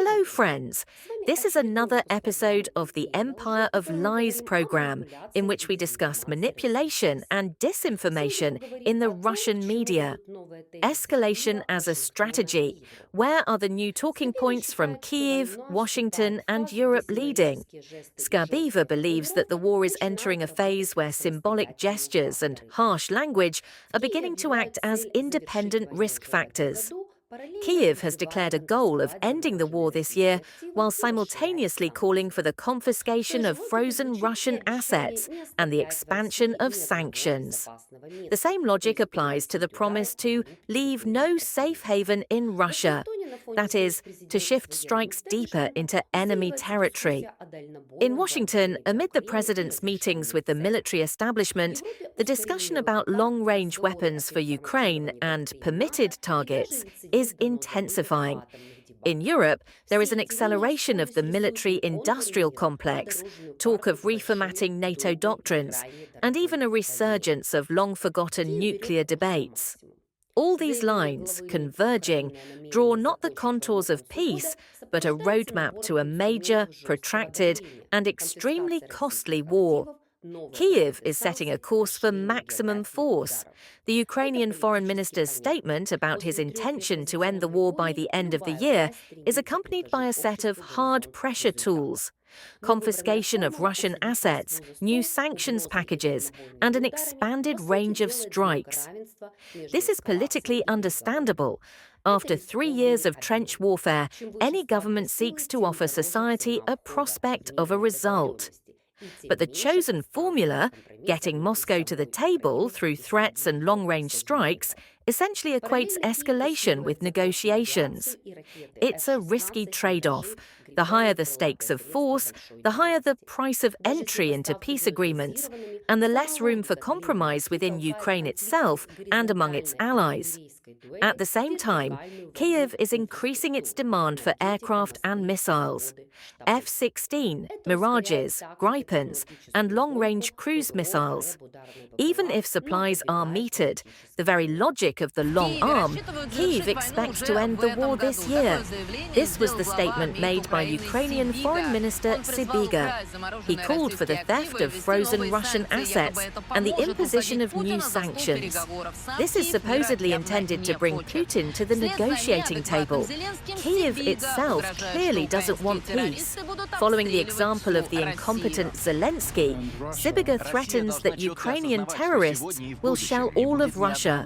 Hello, friends. This is another episode of the Empire of Lies program, in which we discuss manipulation and disinformation in the Russian media. Escalation as a strategy. Where are the new talking points from Kyiv, Washington, and Europe leading? Skabeeva believes that the war is entering a phase where symbolic gestures and harsh language are beginning to act as independent risk factors. Kyiv has declared a goal of ending the war this year, while simultaneously calling for the confiscation of frozen Russian assets and the expansion of sanctions. The same logic applies to the promise to leave no safe haven in Russia, that is, to shift strikes deeper into enemy territory. In Washington, amid the president's meetings with the military establishment, the discussion about long-range weapons for Ukraine and permitted targets is intensifying. In Europe, there is an acceleration of the military-industrial complex, talk of reformatting NATO doctrines, and even a resurgence of long-forgotten nuclear debates. All these lines, converging, draw not the contours of peace, but a roadmap to a major, protracted, and extremely costly war. Kyiv is setting a course for maximum force. The Ukrainian foreign minister's statement about his intention to end the war by the end of the year is accompanied by a set of hard pressure tools: confiscation of Russian assets, new sanctions packages, and an expanded range of strikes. This is politically understandable. After 3 years of trench warfare, any government seeks to offer society a prospect of a result. But the chosen formula, getting Moscow to the table through threats and long-range strikes, essentially equates escalation with negotiations. It's a risky trade-off. The higher the stakes of force, the higher the price of entry into peace agreements, and the less room for compromise within Ukraine itself and among its allies. At the same time, Kyiv is increasing its demand for aircraft and missiles. F-16, Mirages, Gripens, and long-range cruise missiles. Even if supplies are metered, the very logic of the long arm, Kyiv expects to end the war this year. This was the statement made by Ukrainian Foreign Minister Skabeeva. He called for the theft of frozen Russian assets and the imposition of new sanctions. This is supposedly intended to bring Putin to the negotiating table. Kyiv itself clearly doesn't want peace. Following the example of the incompetent Zelensky, Skabeeva threatens that Ukrainian terrorists will shell all of Russia.